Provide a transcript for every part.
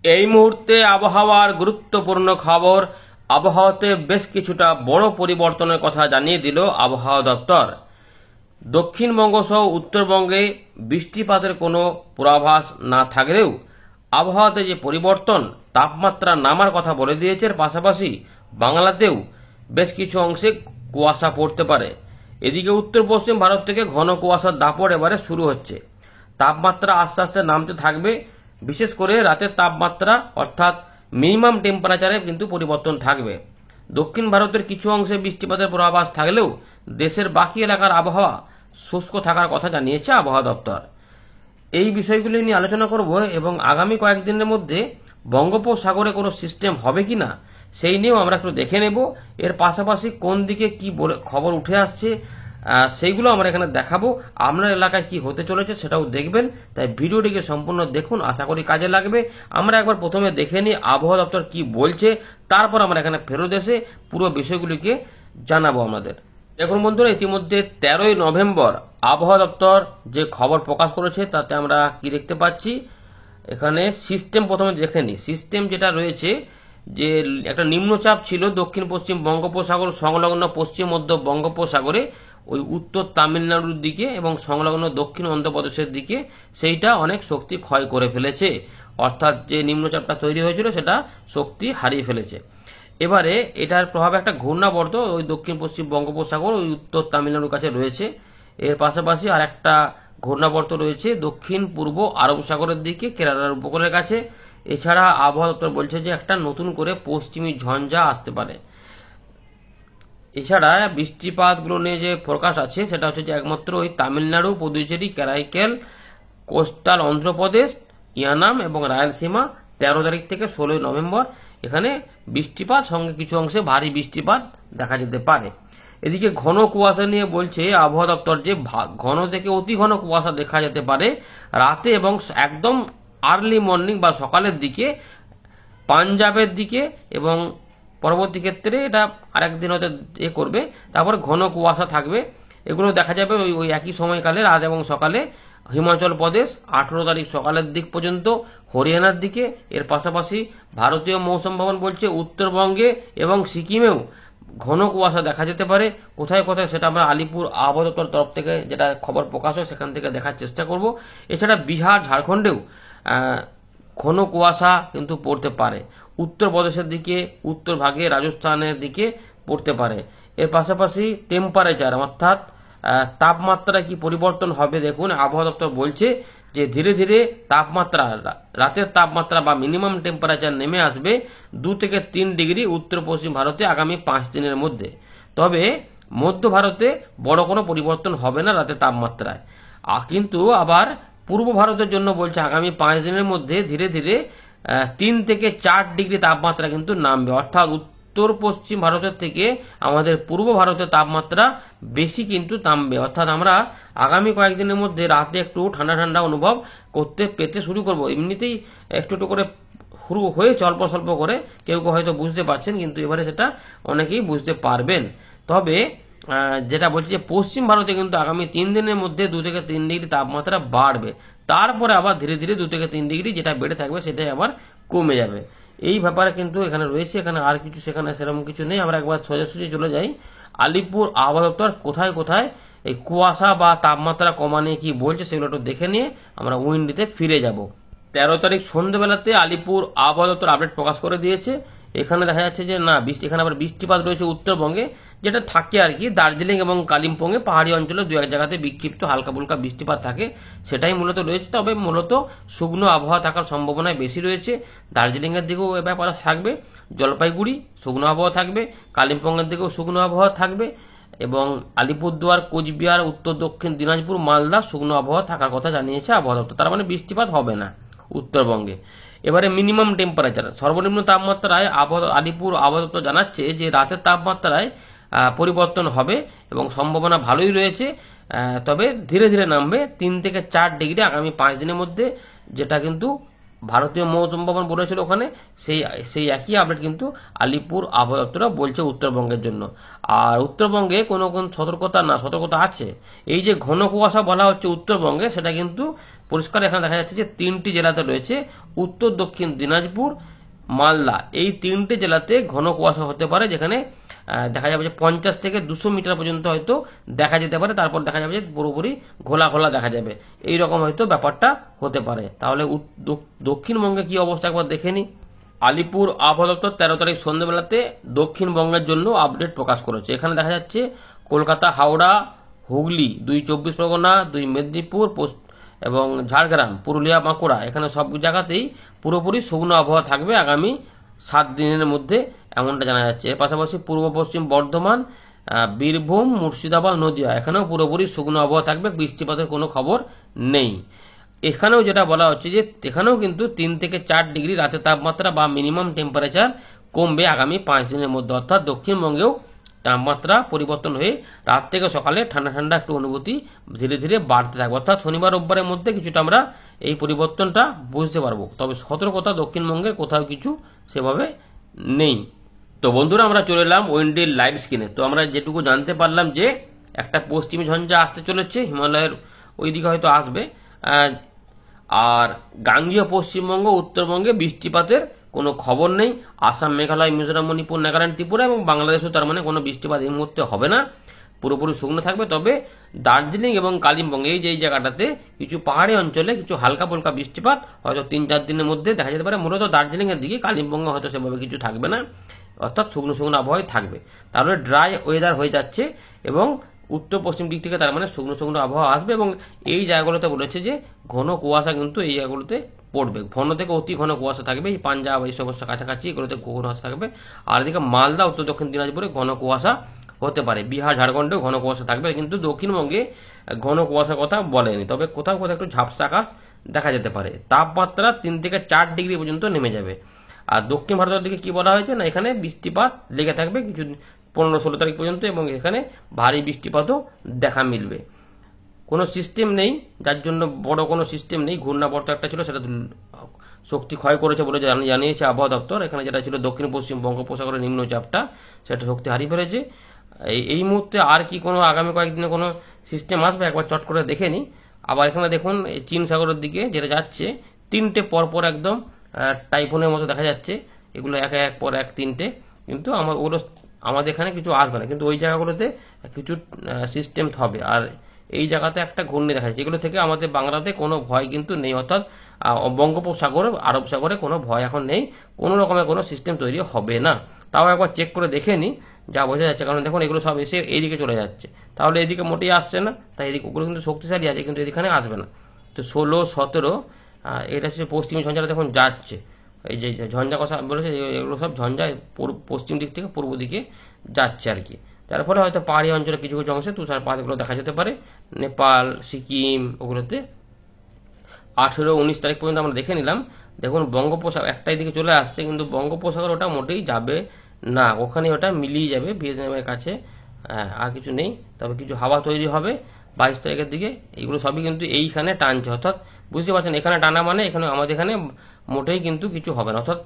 এই মুহূর্তে আবহাওয়ার গুরুত্বপূর্ণ খবর। আবহাওয়াতে বেশ কিছুটা বড় পরিবর্তনের কথা জানিয়ে দিল আবহাওয়া দপ্তর। দক্ষিণবঙ্গ সহ উত্তরবঙ্গে বৃষ্টিপাতের কোনো পূর্বাভাস না থাকলেও আবহাওয়াতে যে পরিবর্তন, তাপমাত্রা নামার কথা বলে দিয়েছে। এর পাশাপাশি বাংলাতেও বেশ কিছু অংশে কুয়াশা পড়তে পারে। এদিকে উত্তর পশ্চিম ভারত থেকে ঘন কুয়াশার দাপট এবারে শুরু হচ্ছে। তাপমাত্রা আস্তে আস্তে নামতে থাকবে। বিশেষ করে রাতের তাপমাত্রা অর্থাৎ মিনিমাম টেম্পারেচারে কিন্তু পরিবর্তন থাকবে। দক্ষিণ ভারতের কিছু অংশে বৃষ্টিপাতের পূর্বাভাস থাকলেও দেশের বাকি এলাকার আবহাওয়া শুষ্ক থাকার কথা জানিয়েছে আবহাওয়া দপ্তর। এই বিষয়গুলি নিয়ে আলোচনা করব এবং আগামী কয়েকদিনের মধ্যে বঙ্গোপসাগরে কোনো সিস্টেম হবে কিনা সেই নিয়েও আমরা একটু দেখে নেব। এর পাশাপাশি কোন দিকে কি খবর উঠে আসছে সেইগুলো আমরা এখানে দেখাবো। আপনার এলাকায় কি হতে চলেছে সেটাও দেখবেন। তাই ভিডিওটিকে সম্পূর্ণ দেখুন, আশা করি কাজে লাগবে। আমরা একবার প্রথমে দেখে নিই আবহাওয়া দপ্তর কি বলছে, তারপর আমরা এখানে ফেরত এসে পুরো বিষয়গুলিকে জানাবো আমাদের। দেখুন বন্ধুরা, ইতিমধ্যে 13ই নভেম্বর আবহাওয়া দপ্তর যে খবর প্রকাশ করেছে তাতে আমরা কি দেখতে পাচ্ছি। এখানে সিস্টেম প্রথমে দেখে নিই। সিস্টেম যেটা রয়েছে, যে একটা নিম্নচাপ ছিল দক্ষিণ পশ্চিম বঙ্গোপসাগর সংলগ্ন পশ্চিম মধ্য বঙ্গোপসাগরে, ওই উত্তর তামিলনাড়ুর দিকে এবং সংলগ্ন দক্ষিণ অন্ধ্রপ্রদেশের দিকে, সেইটা অনেক শক্তি ক্ষয় করে ফেলেছে। অর্থাৎ যে নিম্নচাপটা তৈরি হয়েছিল সেটা শক্তি হারিয়ে ফেলেছে। এবারে এটার প্রভাবে একটা ঘূর্ণাবর্ত ওই দক্ষিণ পশ্চিম বঙ্গোপসাগর ওই উত্তর তামিলনাড়ুর কাছে রয়েছে। এর পাশাপাশি আর একটা ঘূর্ণাবর্ত রয়েছে দক্ষিণ পূর্ব আরব সাগরের দিকে কেরালার উপকূলের কাছে। এছাড়া আবহাওয়া দপ্তর বলছে যে একটা নতুন করে পশ্চিমী ঝঞ্ঝা আসতে পারে। এছাড়া বৃষ্টিপাতগুলো নিয়ে যে ফোরকাস্ট আছে সেটা হচ্ছে যে একমাত্র ওই তামিলনাড়ু, পুদুচেরি, কারাইকেল, কোস্টাল অন্ধ্রপ্রদেশ, ইয়ানাম এবং রায়লসীমা 13 তারিখ থেকে 16 নভেম্বর এখানে বৃষ্টিপাত, সঙ্গে কিছু অংশে ভারী বৃষ্টিপাত দেখা যেতে পারে। এদিকে ঘন কুয়াশা নিয়ে বলছে আবহাওয়া দপ্তর যে ঘন থেকে অতি ঘন কুয়াশা দেখা যেতে পারে রাতে এবং একদম আর্লি মর্নিং বা সকালের দিকে পাঞ্জাবের দিকে, এবং পরবর্তী ক্ষেত্রে এটা আরেকদিন হয়তো করবে। তারপর ঘন কুয়াশা থাকবে। এগুলো দেখা যাবে ওই একই সময়কালে রাত এবং সকালে হিমাচল প্রদেশ 18 তারিখ সকালের দিক পর্যন্ত, হরিয়ানার দিকে। এর পাশাপাশি ভারতীয় মৌসুম ভবন বলছে উত্তরবঙ্গে এবং সিকিমেও ঘন কুয়াশা দেখা যেতে পারে। কোথায় কোথায় সেটা আমরা আলিপুর আবহাওয়া দপ্তর তরফ থেকে যেটা খবর প্রকাশ হয় সেখান থেকে দেখার চেষ্টা করব। এছাড়া বিহার, ঝাড়খণ্ডেও ঘন কুয়াশা কিন্তু পড়তে পারে। উত্তরপ্রদেশের দিকে, উত্তর ভাগে রাজস্থানের দিকে পড়তে পারে। এর পাশাপাশি টেম্পারেচার অর্থাৎ তাপমাত্রা কি পরিবর্তন হবে, দেখুন আবহাওয়া দপ্তর বলছে যে ধীরে ধীরে তাপমাত্রা, রাতের তাপমাত্রা বা মিনিমাম টেম্পারেচার নেমে আসবে 2 থেকে 3 ডিগ্রি উত্তর পশ্চিম ভারতে আগামী 5 দিনের মধ্যে। তবে মধ্য ভারতে বড় কোনো পরিবর্তন হবে না রাতের তাপমাত্রায়। কিন্তু আবার পূর্ব ভারতের জন্য বলছে আগামী 5 দিনের মধ্যে ধীরে ধীরে 3 থেকে 4 ডিগ্রি তাপমাত্রা কিন্তু নামবে। অর্থাৎ উত্তর পশ্চিম ভারতের থেকে আমাদের পূর্ব ভারতের তাপমাত্রা বেশি কিন্তু নামবে। অর্থাৎ আমরা আগামী কয়েকদিনের মধ্যে রাতে একটু ঠান্ডা ঠান্ডা অনুভব পেতে শুরু করব। এমনিতেই একটু একটু করে শুরু হয়েছে অল্প স্বল্প করে, কেউ কেউ হয়তো বুঝতে পারছেন, কিন্তু এবারে সেটা অনেকেই বুঝতে পারবেন। তবে যেটা বলছি যে পশ্চিম ভারতে কিন্তু আগামী 3 দিনের মধ্যে 2 থেকে 3 ডিগ্রি তাপমাত্রা বাড়বে। তারপরে আবার ধীরে ধীরে 2 থেকে 3 ডিগ্রি যেটা বেড়ে থাকবে সেটাই আবার কমে যাবে। এই ব্যাপারে কিন্তু এখানে রয়েছে। এখানে আর কিছু সেখানে সেরকম কিছু নেই। আমরা একবার সোজাসুজি চলে যাই আলিপুর আবহাওয়া দপ্তর কোথায় কোথায় এই কুয়াশা বা তাপমাত্রা কমা নিয়ে কি বলছে সেগুলো একটু দেখে নিয়ে আমরা উইন্ডিতে ফিরে যাব। 13 তারিখ সন্ধ্যেবেলাতে আলিপুর আবহাওয়া দপ্তর আপডেট প্রকাশ করে দিয়েছে। এখানে দেখা যাচ্ছে যে না এখানে আবার বৃষ্টিপাত রয়েছে উত্তরবঙ্গে, যেটা থাকে আর কি দার্জিলিং এবং কালিম্পংয়ে পাহাড়ি অঞ্চলে 2-1 জায়গাতে বিক্ষিপ্ত হালকা ফুলকা বৃষ্টিপাত থাকে, সেটাই মূলত রয়েছে। তবে মূলত শুকনো আবহাওয়া থাকার সম্ভাবনা বেশি রয়েছে। দার্জিলিংয়ের দিকেও এ ব্যাপার থাকবে, জলপাইগুড়ি শুকনো আবহাওয়া থাকবে, কালিম্পংয়ের দিকেও শুকনো আবহাওয়া থাকবে, এবং আলিপুরদুয়ার, কোচবিহার, উত্তর দক্ষিণ দিনাজপুর, মালদা শুকনো আবহাওয়া থাকার কথা জানিয়েছে আবহাওয়া দপ্তর। তার মানে বৃষ্টিপাত হবে না উত্তরবঙ্গে। এবারে মিনিমাম টেম্পারেচার, সর্বনিম্ন তাপমাত্রায় আলিপুর আবহাওয়া দপ্তর জানাচ্ছে যে রাতের তাপমাত্রায় পরিবর্তন হবে এবং সম্ভাবনা ভালোই রয়েছে। তবে ধীরে ধীরে নামবে 3 থেকে 4 ডিগ্রি আগামী 5 দিনের মধ্যে, যেটা কিন্তু ভারতীয় মৌসুম ভবন বলেছিল ওখানে, সেই একই আপডেট কিন্তু আলিপুর আবহাওয়া দপ্তর বলছে উত্তরবঙ্গের জন্য। আর উত্তরবঙ্গে কোনো সতর্কতা আছে। এই যে ঘন কুয়াশা বলা হচ্ছে উত্তরবঙ্গে, সেটা কিন্তু পরিষ্কার এখানে দেখা যাচ্ছে যে 3টি জেলাতে রয়েছে, উত্তর দক্ষিণ দিনাজপুর, মালদা, এই 3টে জেলাতে ঘন কুয়াশা হতে পারে, যেখানে দেখা যাবে যে 50 থেকে 200 মিটার পর্যন্ত হয়তো দেখা যেতে পারে, তারপর দেখা যাবে যে পুরোপুরি ঘোলা ঘোলা দেখা যাবে, এইরকম হয়তো ব্যাপারটা হতে পারে। তাহলে দক্ষিণবঙ্গে কি অবস্থা একবার দেখে নি। আলিপুর আবহাওয়া দপ্তর 13 তারিখ সন্ধ্যেবেলাতে দক্ষিণবঙ্গের জন্য আপডেট প্রকাশ করেছে। এখানে দেখা যাচ্ছে কলকাতা, হাওড়া, হুগলি, 2 চব্বিশ পরগনা, 2 মেদিনীপুর এবং ঝাড়গ্রাম, পুরুলিয়া, বাঁকুড়া, এখানে সব জায়গাতেই পুরোপুরি শুকনো আবহাওয়া থাকবে আগামী 7 দিনের মধ্যে, এমনটা জানা যাচ্ছে। এর পাশাপাশি পূর্ব পশ্চিম বর্ধমান, বীরভূম, মুর্শিদাবাদ, নদিয়া, এখানেও পুরোপুরি শুকনো আবহাওয়া থাকবে, বৃষ্টিপাতের কোনো খবর নেই। এখানেও যেটা বলা হচ্ছে যে এখানেও কিন্তু 3 থেকে 4 ডিগ্রি রাতের তাপমাত্রা বা মিনিমাম টেম্পারেচার কমবে আগামী 5 দিনের মধ্যে, অর্থাৎ দক্ষিণবঙ্গেও তাপমাত্রা পরিবর্তন হয়ে রাত থেকে সকালে ঠান্ডা ঠান্ডা একটু অনুভূতি ধীরে ধীরে বাড়তে থাকবে, অর্থাৎ শনিবার রোববারের মধ্যে কিছুটা আমরা এই পরিবর্তনটা বুঝতে পারবো। তবে সতর্কতা দক্ষিণবঙ্গের কোথাও কিছু সেভাবে নেই। তো বন্ধুরা, আমরা চলে এলাম উইন্ডের লাইভ স্ক্রিনে। তো আমরা যেটুকু জানতে পারলাম যে একটা পশ্চিমী ঝঞ্ঝা আসতে চলেছে, হিমালয়ের ওইদিকে হয়তো আসবে, আর গাঙ্গীয় পশ্চিমবঙ্গ, উত্তরবঙ্গে বৃষ্টিপাতের কোনো খবর নেই। আসাম, মেঘালয়, মিজোরাম, মণিপুর, নাগাল্যান্ড, ত্রিপুরা এবং বাংলাদেশও তার মানে কোনো বৃষ্টিপাত এই মুহূর্তে হবে না, পুরোপুরি শুকনো থাকবে। তবে দার্জিলিং এবং কালিম্পং এই যে জায়গাটাতে কিছু পাহাড়ি অঞ্চলে কিছু হালকা ফুলকা বৃষ্টিপাত হয়তো 3-4 দিনের মধ্যে দেখা যেতে পারে। মূলত দার্জিলিং এর দিকে, কালিম্পংয়ে হয়তো সেভাবে কিছু থাকবে না, অর্থাৎ শুকনো শুকনো আবহাওয়াই থাকবে। তাহলে ড্রাই ওয়েদার হয়ে যাচ্ছে এবং উত্তর পশ্চিম দিক থেকে তার মানে শুকনো শুকনো আবহাওয়া আসবে, এবং এই জায়গাগুলোতে বলেছে যে ঘন কুয়াশা কিন্তু এই জায়গাগুলোতে পড়বে, ঘন থেকে অতি ঘন কুয়াশা থাকবে। এই পাঞ্জাব এই সমস্ত কাছাকাছি এগুলোতে কুয়াশা থাকবে, আর এদিকে মালদা, উত্তর দক্ষিণ দিনাজপুরে ঘন কুয়াশা হতে পারে, বিহার, ঝাড়খণ্ডেও ঘন কুয়াশা থাকবে, কিন্তু দক্ষিণবঙ্গে ঘন কুয়াশার কথা বলেনি। তবে কোথাও কোথাও একটু ঝাপসা আকাশ দেখা যেতে পারে। তাপমাত্রা 3 থেকে 4 ডিগ্রি পর্যন্ত নেমে যাবে। আর দক্ষিণ ভারতের দিকে কি বলা হয়েছে না, এখানে বৃষ্টিপাত লেগে থাকবে কিছু 15-16 তারিখ পর্যন্ত, এবং এখানে ভারী বৃষ্টিপাতও দেখা মিলবে। কোনো সিস্টেম নেই, যার জন্য বড় কোনো সিস্টেম নেই। ঘূর্ণাবর্ত একটা ছিল, সেটা শক্তি ক্ষয় করেছে বলে জানিয়েছে আবহাওয়া দপ্তর। এখানে যেটা ছিল দক্ষিণ পশ্চিম বঙ্গোপসাগরের নিম্নচাপটা, সেটা শক্তি হারিয়ে ফেলেছে। এই মুহূর্তে আর কি কোনো আগামী কয়েকদিনে কোনো সিস্টেম আসবে একবার চট করে দেখে নি। আবার এখানে দেখুন চীন সাগরের দিকে যেটা যাচ্ছে, 3টে পরপর একদম টাইফুনের মতো দেখা যাচ্ছে, এগুলো এক পর এক 3টে, কিন্তু ওগুলো আমাদের এখানে কিছু আসবে না, কিন্তু ওই জায়গাগুলোতে কিছু সিস্টেম হবে। আর এই জায়গাতে একটা ঘূর্ণি দেখা যাচ্ছে, এগুলো থেকে আমাদের বাংলাতে কোনো ভয় কিন্তু নেই, অর্থাৎ বঙ্গোপসাগর, আরব সাগরে কোনো ভয় এখন নেই, কোনো রকমের কোনো সিস্টেম তৈরি হবে না। তাও একবার চেক করে দেখে নি, যা বোঝা যাচ্ছে, কারণ দেখুন এগুলো সব এসে এইদিকে চলে যাচ্ছে, তাহলে এদিকে মোটেই আসছে না, তাই এদিকে ওগুলো কিন্তু শক্তিশালী আছে, কিন্তু এখানে আসবে না। তো 16-17 এটা হচ্ছে পশ্চিমী ঝঞ্ঝাটা দেখুন যাচ্ছে, এই যে ঝঞ্ঝা কথা বলেছে, এগুলো সব ঝঞ্ঝা পশ্চিম দিক থেকে পূর্ব দিকে যাচ্ছে আর কি। তার ফলে হয়তো পাহাড়ি অঞ্চলে কিছু কিছু অংশে তুষারপাতগুলো দেখা যেতে পারে, নেপাল, সিকিম ওগুলোতে। 18-19 তারিখ পর্যন্ত আমরা দেখে নিলাম। দেখুন বঙ্গোপসাগর একটাই দিকে চলে আসছে, কিন্তু বঙ্গোপসাগর ওটা মোটেই যাবে না, ওখানে ওটা মিলিয়ে যাবে ভিয়েতনামের কাছে, আর কিছু নেই। তবে কিছু হাওয়া তৈরি হবে 22 তারিখের দিকে, এগুলো সবই কিন্তু এইখানে টানছে, অর্থাৎ বুঝতে পারছেন এখানে টানা মানে এখানে আমাদের এখানে মোটেই কিন্তু কিছু হবে না, অর্থাৎ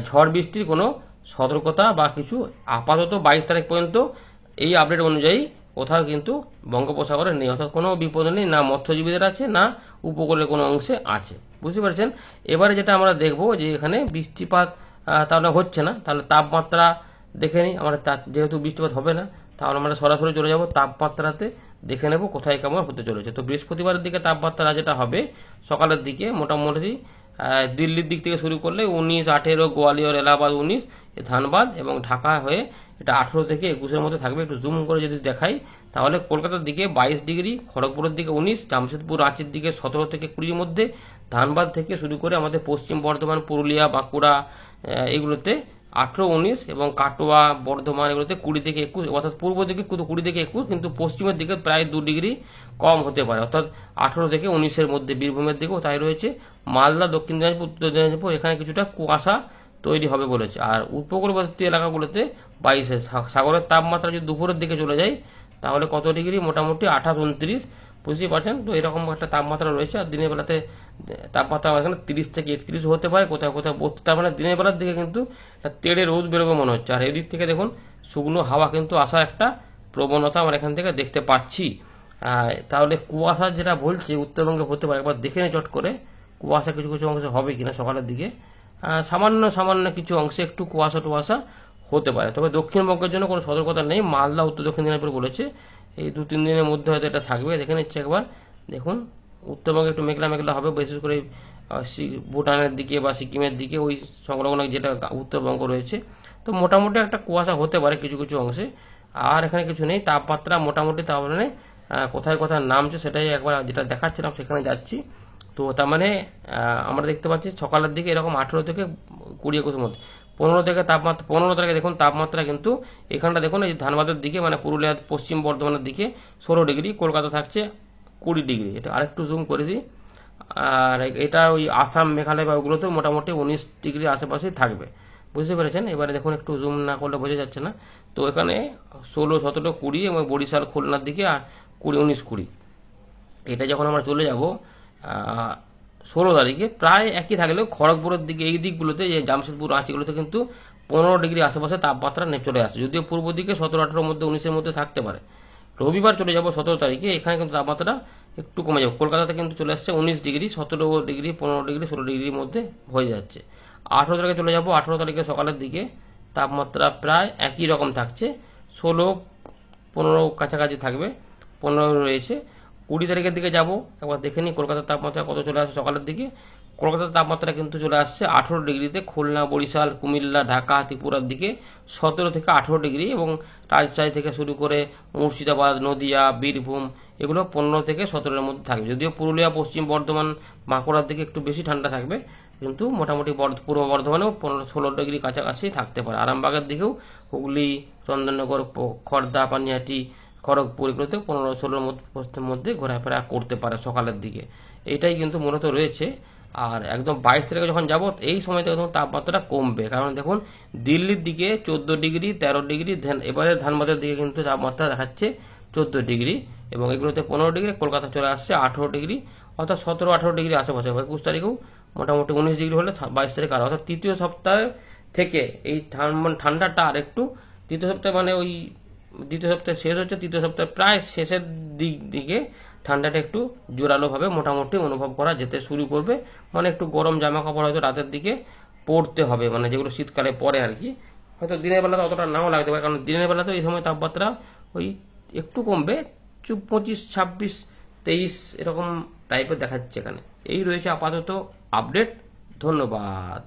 ঝড় বৃষ্টির কোনো সতর্কতা বা কিছু আপাতত 22 তারিখ পর্যন্ত এই আপডেট অনুযায়ী কোথাও কিন্তু বঙ্গোপসাগরে নেই, অর্থাৎ কোনো বিপদ নেই, না মৎস্যজীবীদের আছে না উপকূলের কোনো অংশে আছে, বুঝতে পারছেন। এবারে যেটা আমরা দেখবো যে এখানে বৃষ্টিপাত তাহলে হচ্ছে না, তাহলে তাপমাত্রা দেখে নিই আমরা, যেহেতু বৃষ্টিপাত হবে না তাহলে আমরা সরাসরি চলে যাব তাপমাত্রাতে, দেখে নেব কোথায় কেমন হতে চলেছে। তো বৃহস্পতিবারের দিকে তাপমাত্রা যেটা হবে সকালের দিকে মোটামুটি দিল্লির দিক থেকে শুরু করলে 19, 18, গোয়ালিয়র, এলাহাবাদ 19, ধানবাদ এবং ঢাকা হয়ে এটা 18 থেকে 21-এর মধ্যে থাকবে। একটু জুম করে যদি দেখাই তাহলে কলকাতার দিকে 22 ডিগ্রি, খড়গপুরের দিকে 19, জামশেদপুর, রাঁচির দিকে 17 থেকে 20-এর মধ্যে, ধানবাদ থেকে শুরু করে আমাদের পশ্চিম বর্ধমান, পুরুলিয়া, বাঁকুড়া এগুলোতে 18, 19 এবং কাটোয়া, বর্ধমান এগুলোতে 20 থেকে 21, অর্থাৎ পূর্ব দিকে 20 থেকে 21, কিন্তু পশ্চিমের দিকে প্রায় 2 ডিগ্রি কম হতে পারে, অর্থাৎ 18 থেকে 19-এর মধ্যে। বীরভূমের দিকেও তাই রয়েছে। মালদা, দক্ষিণ দিনাজপুর, উত্তর দিনাজপুর এখানে কিছুটা কুয়াশা তৈরি হবে বলেছে। আর উপকূলবর্তী এলাকাগুলোতে 22, সাগরের তাপমাত্রা যদি দুপুরের দিকে চলে যায় তাহলে কত ডিগ্রি, মোটামুটি 28, 29, বুঝতেই পারছেন। তো এরকম একটা তাপমাত্রা রয়েছে। আর দিনের বেলাতে তাপমাত্রা এখানে 30 থেকে 31 হতে পারে, কোথাও কোথাও 32, তার মানে দিনের বেলার দিকে কিন্তু তেড়ে রোদ বেরোবে মনে হচ্ছে। আর এদিক থেকে দেখুন শুকনো হাওয়া কিন্তু আসার একটা প্রবণতা আমরা এখান থেকে দেখতে পাচ্ছি। তাহলে কুয়াশা যেটা বলছে উত্তরবঙ্গে হতে পারে, একবার দেখে নে চট করে কুয়াশা কিছু কিছু অংশে হবে কিনা সকালের দিকে। সামান্য সামান্য কিছু অংশে একটু কুয়াশা টুয়াশা হতে পারে, তবে দক্ষিণবঙ্গের জন্য কোনো সতর্কতা নেই। মালদা উত্তর দক্ষিণ দিনাজপুর বলেছে এই 2-3 দিনের মধ্যে হয়তো এটা থাকবে। দেখে নিচ্ছে একবার, দেখুন উত্তরবঙ্গে একটু মেঘলা মেঘলা হবে, বিশেষ করে ভুটানের দিকে বা সিকিমের দিকে ওই সংলগ্ন যেটা উত্তরবঙ্গ রয়েছে। তো মোটামুটি একটা কুয়াশা হতে পারে কিছু কিছু অংশে। আর এখানে কিছু নেই, তাপমাত্রা মোটামুটি তাহলে কোথায় কোথায় নামছে সেটাই একবার যেটা দেখাচ্ছিলাম সেখানে যাচ্ছি। তো তার মানে আমরা দেখতে পাচ্ছি সকালের দিকে এরকম 18 থেকে 20-21 মধ্যে। 15 থেকে তাপমাত্রা 15 তারিখে দেখুন তাপমাত্রা কিন্তু এখানটা দেখুন এই ধানবাদের দিকে মানে পুরুলিয়া পশ্চিম বর্ধমানের দিকে 16 ডিগ্রি, কলকাতা থাকছে 20 ডিগ্রি। এটা আরেকটু জুম করে দিই। আর এটা ওই আসাম মেঘালয় বা ওগুলোতে মোটামুটি 19 ডিগ্রি আশেপাশেই থাকবে, বুঝতে পেরেছেন। এবারে দেখুন একটু জুম না করলে বোঝা যাচ্ছে না। তো এখানে 16, 17, 20 এবং বরিশাল খুলনার দিকে আর 20, 19, 20। এটা যখন আমরা চলে যাব 16 তারিখে প্রায় একই থাকলেও খড়গপুরের দিকে এই দিকগুলোতে যে জামশেদপুর রাঁচিগুলোতে কিন্তু 15 ডিগ্রি আশেপাশে তাপমাত্রা চলে আসে, যদিও পূর্ব দিকে 17, 18 মধ্যে 19-এর মধ্যে থাকতে পারে। রবিবার চলে যাব 17 তারিখে, এখানে কিন্তু তাপমাত্রা একটু কমে যাবে। কলকাতাতে কিন্তু চলে আসছে 19 ডিগ্রি, 17 ডিগ্রি, 15 ডিগ্রি, 16 ডিগ্রির মধ্যে হয়ে যাচ্ছে। 18 তারিখে চলে যাব, 18 তারিখে সকালের দিকে তাপমাত্রা প্রায় একই রকম থাকছে, 16, 15 কাছাকাছি থাকবে, 15 রয়েছে। 20 তারিখের দিকে যাব, একবার দেখে নিই কলকাতার তাপমাত্রা কত চলে আসছে সকালের দিকে। কলকাতার তাপমাত্রা কিন্তু চলে আসছে 18 ডিগ্রিতে, খুলনা, বরিশাল, কুমিল্লা, ঢাকা, ত্রিপুরার দিকে 17 থেকে 18 ডিগ্রি, এবং রাজশাহী থেকে শুরু করে মুর্শিদাবাদ, নদিয়া, বীরভূম এগুলো 15 থেকে 17-এর মধ্যে থাকবে। যদিও পুরুলিয়া, পশ্চিম বর্ধমান, বাঁকুড়ার দিকে একটু বেশি ঠান্ডা থাকবে, কিন্তু মোটামুটি পূর্ব বর্ধমানেও 15-16 ডিগ্রি কাছাকাছি থাকতে পারে। আরামবাগের দিকেও হুগলি, চন্দননগর, খড়দা, পানিহাটি, খড়গপুর এগুলোতে 15-16-এর মধ্যে ঘোরাফেরা করতে পারে সকালের দিকে। এইটাই কিন্তু মূলত রয়েছে। আর একদম 22 তারিখে যখন যাব এই সময়তে একদম তাপমাত্রা কমবে, কারণ দেখুন দিল্লির দিকে 14 ডিগ্রি, 13 ডিগ্রি, এবারে ধানবাদের দিকে কিন্তু তাপমাত্রা দেখাচ্ছে 14 ডিগ্রি, এবং এগুলোতে 15 ডিগ্রি। কলকাতা চলে আসছে 18 ডিগ্রি, অর্থাৎ 17-18 ডিগ্রি আশেপাশে। 21 তারিখেও মোটামুটি 19 ডিগ্রি হলে 22 তারিখ আর, অর্থাৎ তৃতীয় সপ্তাহ থেকে এই ঠান্ডাটা আর একটু, তৃতীয় সপ্তাহে মানে ওই দ্বিতীয় সপ্তাহে শেষ হচ্ছে, তৃতীয় সপ্তাহে প্রায় শেষের দিকে ঠান্ডাটা একটু জোরালোভাবে মোটামুটি অনুভব করা যেতে শুরু করবে। মানে একটু গরম জামা কাপড় হয়তো রাতের দিকে পরতে হবে, মানে যেগুলো শীতকালে পরে আর কি। হয়তো দিনের বেলাতে অতটা নাও লাগতে পারে, কারণ দিনের বেলাতে এই সময় তাপমাত্রা ওই একটু কমবে, 25, 26, 23 এরকম টাইপের দেখাচ্ছে এখানে। এই রয়েছে আপাতত আপডেট। ধন্যবাদ।